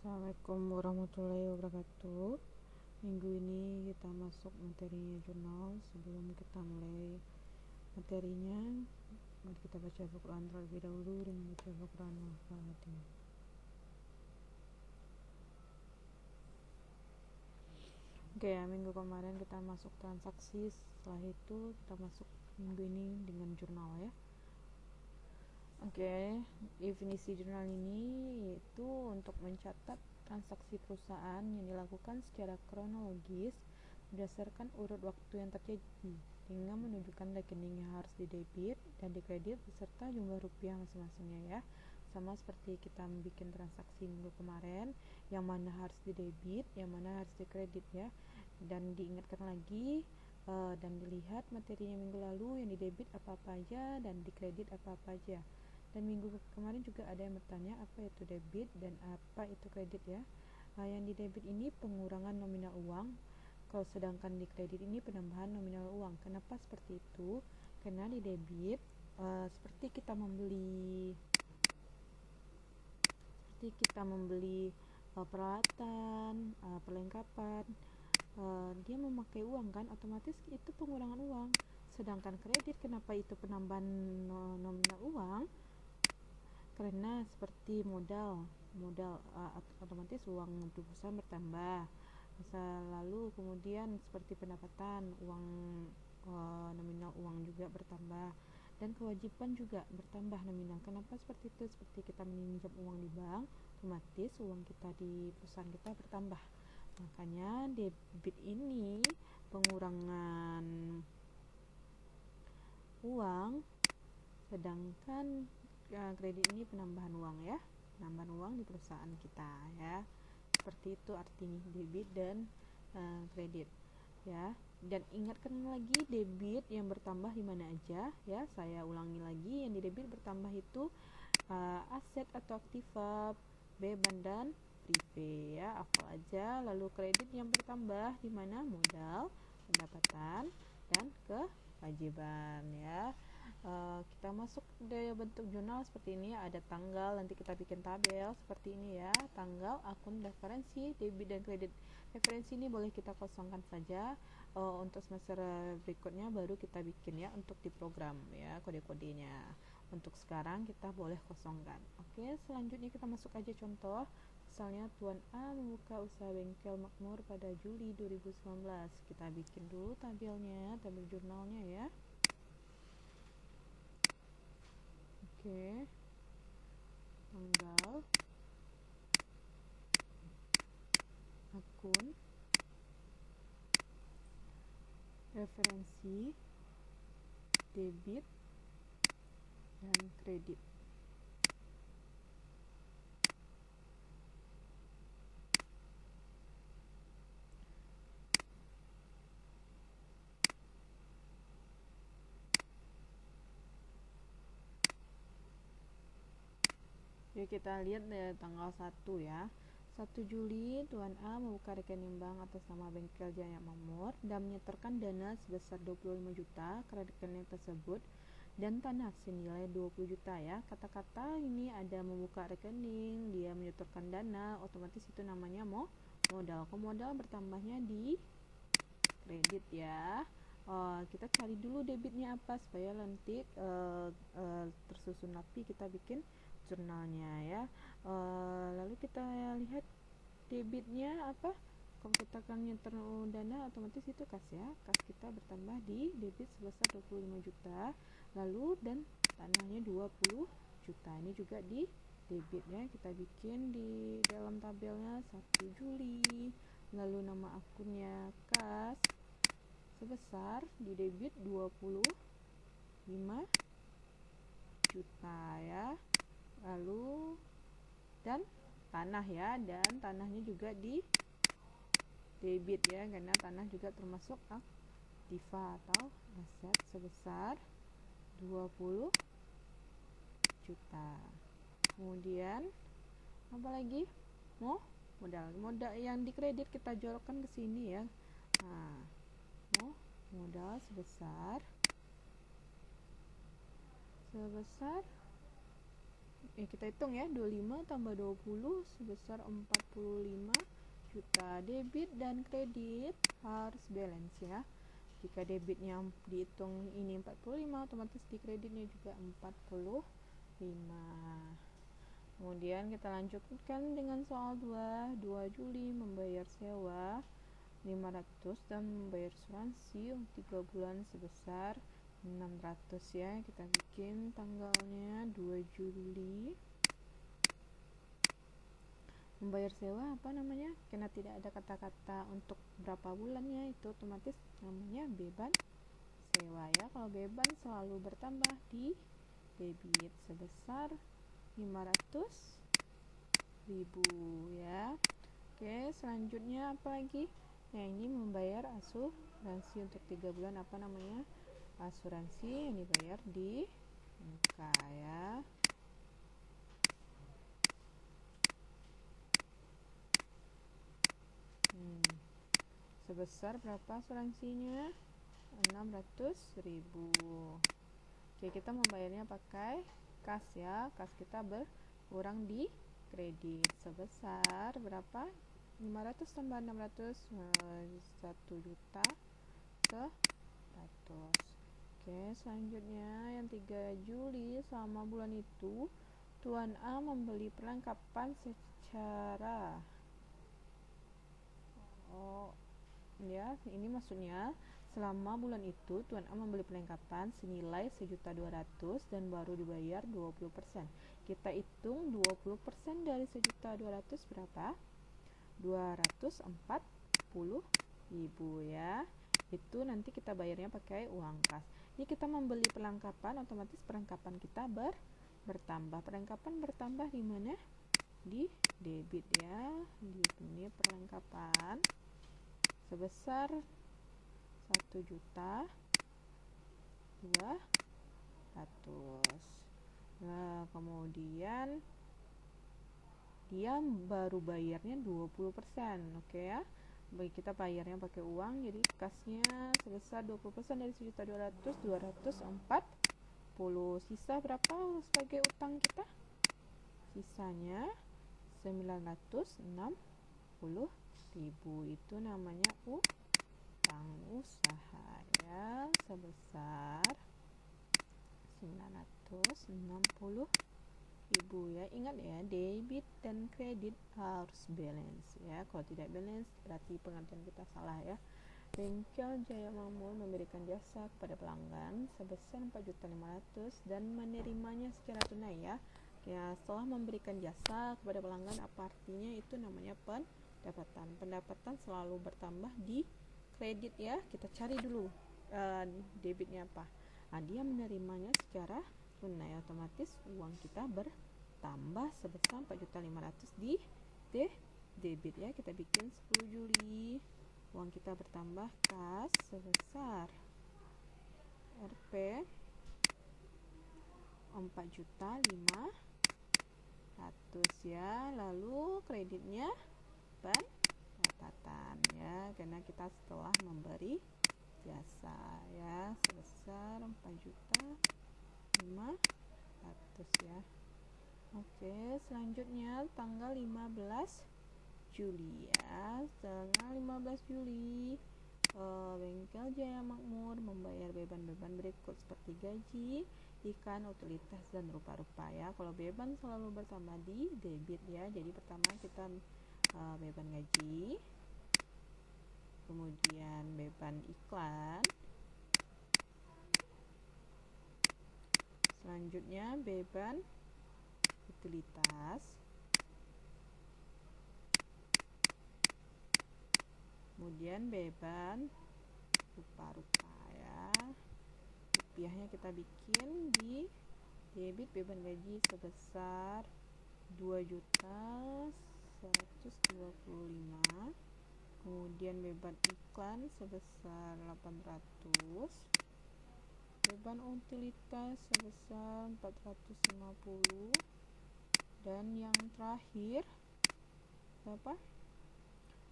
Assalamualaikum warahmatullahi wabarakatuh. Minggu ini kita masuk materinya jurnal. Sebelum kita mulai materinya, mari kita baca Al-Quran terlebih dahulu dengan baca Al-Quran Al-Fatihah. Oke ya, minggu kemarin kita masuk transaksi. Setelah itu kita masuk minggu ini dengan jurnal ya. Oke, definisi jurnal ini yaitu untuk mencatat transaksi perusahaan yang dilakukan secara kronologis berdasarkan urut waktu yang terjadi dengan menunjukkan rekening yang harus didebit dan dikredit beserta jumlah rupiah masing-masingnya ya. Sama seperti kita membuat transaksi minggu kemarin, yang mana harus didebit, yang mana harus dikredit ya. Dan diingatkan lagi dan dilihat materinya minggu lalu, yang didebit apa-apa aja dan dikredit apa-apa aja. Dan minggu kemarin juga ada yang bertanya apa itu debit dan apa itu kredit ya. Yang di debit ini pengurangan nominal uang, kalau sedangkan di kredit ini penambahan nominal uang. Kenapa seperti itu? Karena di debit seperti kita membeli peralatan, perlengkapan, dia memakai uang kan, otomatis itu pengurangan uang. Sedangkan kredit, kenapa itu penambahan nominal uang? Karena seperti modal otomatis uang perusahaan bertambah. Lalu kemudian seperti pendapatan, uang nominal uang juga bertambah, dan kewajiban juga bertambah nominal. Kenapa seperti itu? Seperti kita meminjam uang di bank, otomatis uang kita di perusahaan kita bertambah. Makanya debit ini pengurangan uang, sedangkan kredit ini penambahan uang ya, penambahan uang di perusahaan kita ya. Seperti itu artinya debit dan kredit ya. Dan ingatkan lagi, debit yang bertambah di mana aja ya. Saya ulangi lagi, yang di debit bertambah itu aset atau aktiva, beban dan prepay ya, hafal aja. Lalu kredit yang bertambah di mana? Modal, pendapatan dan kewajiban ya. Kita masuk dari bentuk jurnal seperti ini, ada tanggal, nanti kita bikin tabel seperti ini ya. Tanggal, akun, referensi, debit dan kredit. Referensi ini boleh kita kosongkan saja, untuk semester berikutnya baru kita bikin ya, untuk di program ya, kode-kodenya. Untuk sekarang kita boleh kosongkan. Oke, selanjutnya kita masuk aja contoh. Misalnya Tuan A membuka usaha bengkel makmur pada Juli 2019. Kita bikin dulu tabelnya, tabel jurnalnya ya. Oke, tanggal, akun, referensi, debit dan kredit. Yuk kita lihat tanggal 1 ya. 1 Juli Tuan A membuka rekening bank atas nama Bengkel Jaya Makmur dan menyetorkan dana sebesar 25 juta ke rekening tersebut dan tanah senilai 20 juta ya. Kata-kata ini ada membuka rekening, dia menyetorkan dana, otomatis itu namanya modal. Modal bertambahnya di kredit ya. Kita cari dulu debitnya apa supaya nanti tersusun rapi kita bikin jurnalnya ya. Lalu kita lihat debitnya apa. Kalau kita kan nyetor dana, otomatis itu kas ya. Kas kita bertambah di debit sebesar 25 juta. Lalu dan tanahnya 20 juta. Ini juga di debit ya. Kita bikin di dalam tabelnya 1 Juli. Lalu nama akunnya kas sebesar di debit 25 juta ya. Lalu dan tanah ya, dan tanahnya juga di debit ya, karena tanah juga termasuk aktiva atau aset sebesar 20 juta. Kemudian apa lagi? Modal yang dikredit kita jorokkan ke sini ya. Nah, modal sebesar Kita hitung ya, 25 tambah 20 sebesar 45 juta. Debit dan kredit harus balance ya. Jika debitnya dihitung ini 45, otomatis di kreditnya juga 45. Kemudian kita lanjutkan dengan soal 2 Juli membayar sewa 500 dan membayar asuransi untuk 3 bulan sebesar 600 ya. Kita bikin tanggalnya 2 Juli. Membayar sewa apa namanya? Karena tidak ada kata-kata untuk berapa bulannya, itu otomatis namanya beban sewa ya. Kalau beban selalu bertambah di debit sebesar 500.000 ya. Oke, selanjutnya apa lagi? Nah, ini membayar asuransi untuk 3 bulan, apa namanya? Asuransi yang dibayar di muka ya. Sebesar berapa asuransinya? 600.000. Oke, kita membayarnya pakai kas ya. Kas kita berkurang di kredit sebesar berapa? 500 tambah 600, 1 juta 100. Oke, selanjutnya yang 3 Juli, selama bulan itu Tuan A membeli perlengkapan secara ya, ini maksudnya selama bulan itu Tuan A membeli perlengkapan senilai 1.200.000 dan baru dibayar 20%. Kita hitung 20% dari 1.200.000 berapa? 240.000 ya. Itu nanti kita bayarnya pakai uang kas. Ini kita membeli perlengkapan, otomatis perlengkapan kita bertambah. Perlengkapan bertambah di mana? Di debit ya. Di sini perlengkapan sebesar 1.200.000. Nah, kemudian dia baru bayarnya 20%. Oke ya. Bagi kita bayarnya pakai uang, jadi kasnya sebesar 20% dari 1.200.000, 240. Sisa berapa sebagai utang kita? Sisanya 960.000. Itu namanya utang usaha ya, sebesar 960.000 ya. Ingat ya, debit dan kredit harus balance ya. Kalau tidak balance berarti pengertian kita salah ya. Bengkel Jaya Makmur memberikan jasa kepada pelanggan sebesar 4.500.000 dan menerimanya secara tunai ya. Ya, setelah memberikan jasa kepada pelanggan, apa artinya? Itu namanya pendapatan. Pendapatan selalu bertambah di kredit ya. Kita cari dulu debitnya apa. Nah, dia menerimanya secara tunai, otomatis uang kita bertambah sebesar 4.500.000 di debit ya. Kita bikin 10 Juli uang kita bertambah kas sebesar Rp 4.500.000 ya. Lalu kreditnya pendapatan ya, karena kita setelah memberi jasa ya, sebesar 4.500.000 ya. Oke, selanjutnya tanggal 15 Juli ya. Tanggal 15 Juli Bengkel Jaya Makmur membayar beban-beban berikut seperti gaji, ikan, utilitas, dan rupa-rupa ya. Kalau beban selalu bertambah di debit ya. Jadi pertama kita beban gaji, kemudian beban iklan, selanjutnya beban utilitas, kemudian beban rupa-rupa ya. Rupiahnya kita bikin di debit beban gaji sebesar 2.125.000, kemudian beban iklan sebesar 800, beban utilitas sebesar 450, dan yang terakhir berapa?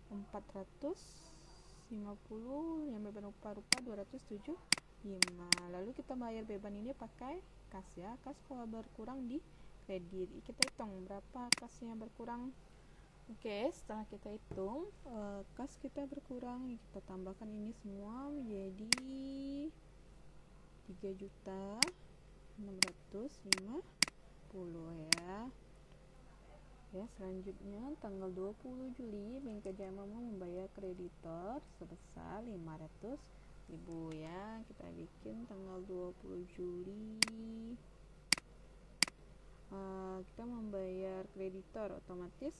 450, yang beban rupa-rupa 275. Lalu kita bayar beban ini pakai kas ya. Kas kalau berkurang di kredit. Kita hitung berapa kasnya berkurang. Oke, setelah kita hitung kas kita berkurang, kita tambahkan ini semua menjadi 3.650.000 ya. Ya, selanjutnya tanggal 20 Juli Bank KJM membayar kreditor sebesar 500.000 ya. Kita bikin tanggal 20 Juli kita membayar kreditor, otomatis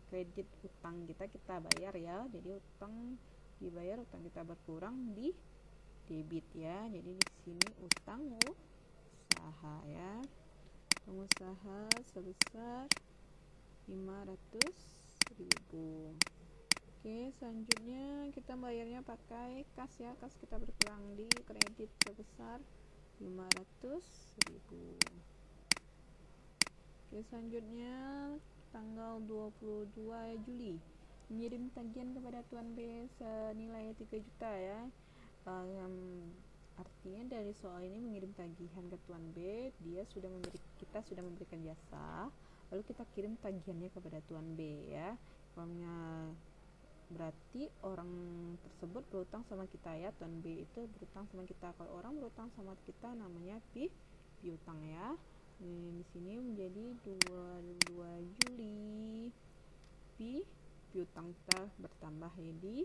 kredit utang kita bayar ya. Jadi utang dibayar, utang kita berkurang di debit ya. Jadi di sini utang usaha ya. Pengusaha sebesar 500.000. Oke, selanjutnya kita bayarnya pakai kas ya. Kas kita berkurang di kredit sebesar 500.000. Oke, selanjutnya tanggal 22 Juli mengirim tagihan kepada Tuan B senilai 3 juta ya. Artinya dari soal ini mengirim tagihan ke Tuan B, kita sudah memberikan jasa, lalu kita kirim tagihannya kepada Tuan B ya. Berarti orang tersebut berutang sama kita ya, Tuan B itu berutang sama kita. Kalau orang berutang sama kita namanya piutang ya. Di sini menjadi 22 Juli piutang kita bertambah di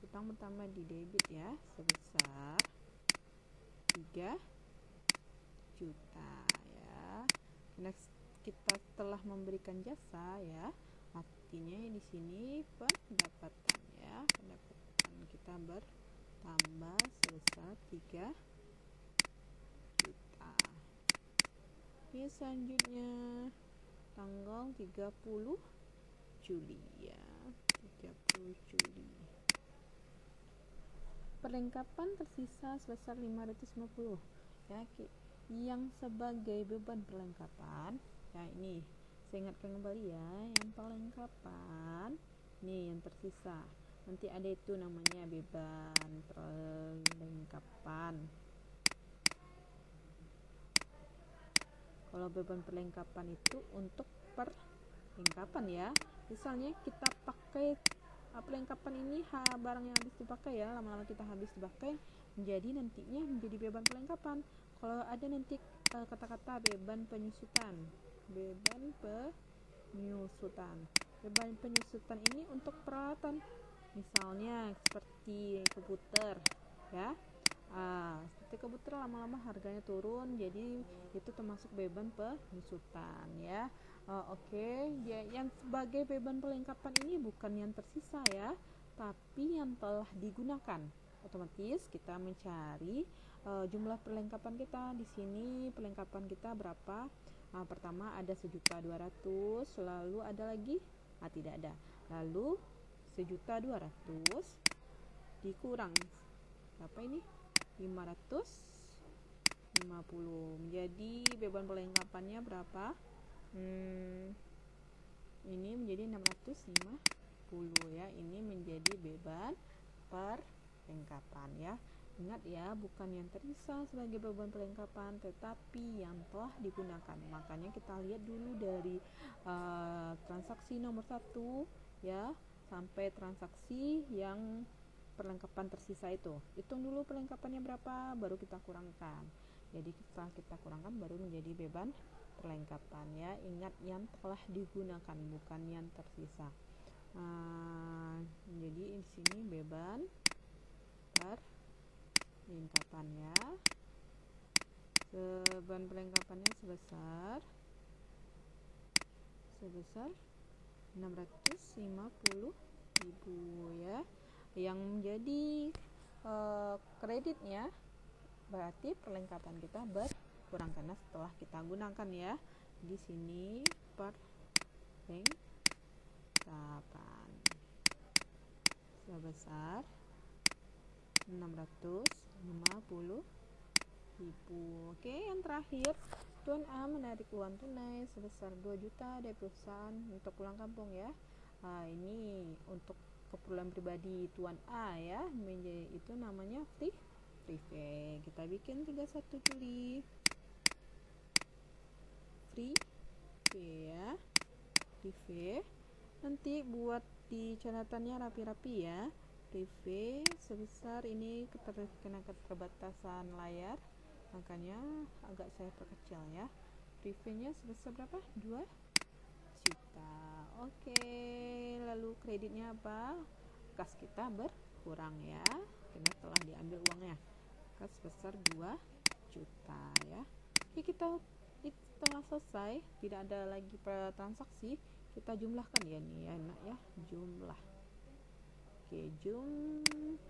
utang bertambah di debit ya sebesar 3 juta ya. Next, kita telah memberikan jasa ya, artinya di sini pendapatan ya, pendapatan kita bertambah sebesar 3 juta. Oke, selanjutnya tanggal 30 Juli ya, 30 Juli perlengkapan tersisa sebesar 550 ya, yang sebagai beban perlengkapan ya. Ini saya ingatkan kembali ya, yang perlengkapan nih yang tersisa nanti ada itu namanya beban perlengkapan. Kalau beban perlengkapan itu untuk perlengkapan ya, misalnya kita pakai perlengkapan ini barang yang habis dipakai ya, lama-lama kita habis dipakai menjadi nantinya menjadi beban perlengkapan. Kalau ada nanti kata-kata beban penyusutan ini untuk peralatan, misalnya seperti komputer ya. Seperti komputer lama-lama harganya turun, jadi itu termasuk beban penyusutan ya. Oke, ya, yang sebagai beban perlengkapan ini bukan yang tersisa ya, tapi yang telah digunakan. Otomatis kita mencari jumlah perlengkapan kita. Di sini perlengkapan kita berapa? Pertama ada 1.200.000, lalu ada lagi tidak ada. Lalu 1.200.000 dikurang berapa ini? 550. Jadi beban perlengkapannya berapa? Ini menjadi 650 ya. Ini menjadi beban perlengkapan ya. Ingat ya, bukan yang tersisa sebagai beban perlengkapan, tetapi yang telah digunakan. Makanya kita lihat dulu dari transaksi nomor 1 ya sampai transaksi yang perlengkapan tersisa itu. Hitung dulu perlengkapannya berapa, baru kita kurangkan. Jadi setelah kita kurangkan baru menjadi beban perlengkapan ya. Ingat yang telah digunakan, bukan yang tersisa. Jadi di sini beban perlengkapan ya. Beban perlengkapannya sebesar 650.000 ya. Yang menjadi kreditnya berarti perlengkapan kita berkurang karena setelah kita gunakan ya. Di sini perlengkapan sebesar 650.000. Oke, yang terakhir, Tuan A menarik uang tunai sebesar 2 juta dari perusahaan untuk pulang kampung ya. Ini untuk keperluan pribadi Tuan A ya, itu namanya free kita bikin 31 Juli free ya, di V. Nanti buat di catatannya rapi-rapi ya. Di V sebesar ini kena keterbatasan layar, makanya agak saya perkecil ya. Preview-nya sebesar berapa? 2 juta. Oke, lalu kreditnya apa? Kas kita berkurang ya, karena telah diambil uangnya. Kas sebesar 2 juta ya. Oke, kita telah selesai, tidak ada lagi transaksi. Kita jumlahkan ya nih ya, enak ya, jumlah. Oke, jumlah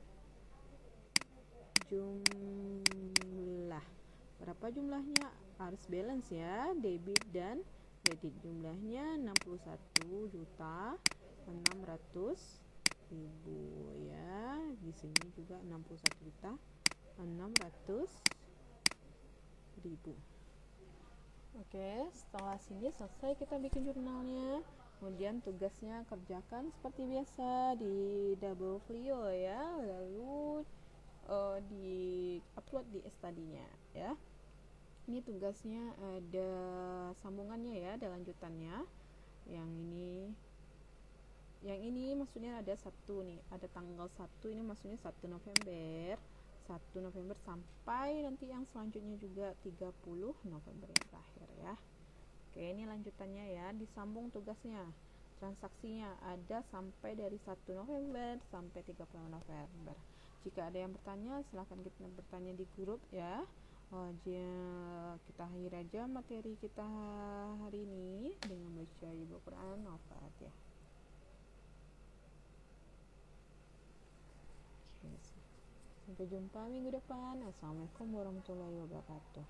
berapa jumlahnya? Harus balance ya, debit dan kredit. Jumlahnya 61.600.000 ya. Di sini juga 61.600.000. Oke, setelah sini selesai kita bikin jurnalnya. Kemudian tugasnya kerjakan seperti biasa di Double Clio ya, lalu di upload di study-nya ya. Ini tugasnya ada sambungannya ya, ada lanjutannya. Yang ini maksudnya ada satu nih, ada tanggal 1, ini maksudnya 1 November sampai nanti yang selanjutnya juga 30 November yang terakhir ya. Oke, ini lanjutannya ya, disambung tugasnya. Transaksinya ada sampai dari 1 November sampai 30 November. Jika ada yang bertanya, silahkan kita bertanya di grup ya. Kita akhiri aja materi kita hari ini dengan baca ibu Quran Al-Fatihah. Sampai jumpa minggu depan. Assalamualaikum warahmatullahi wabarakatuh.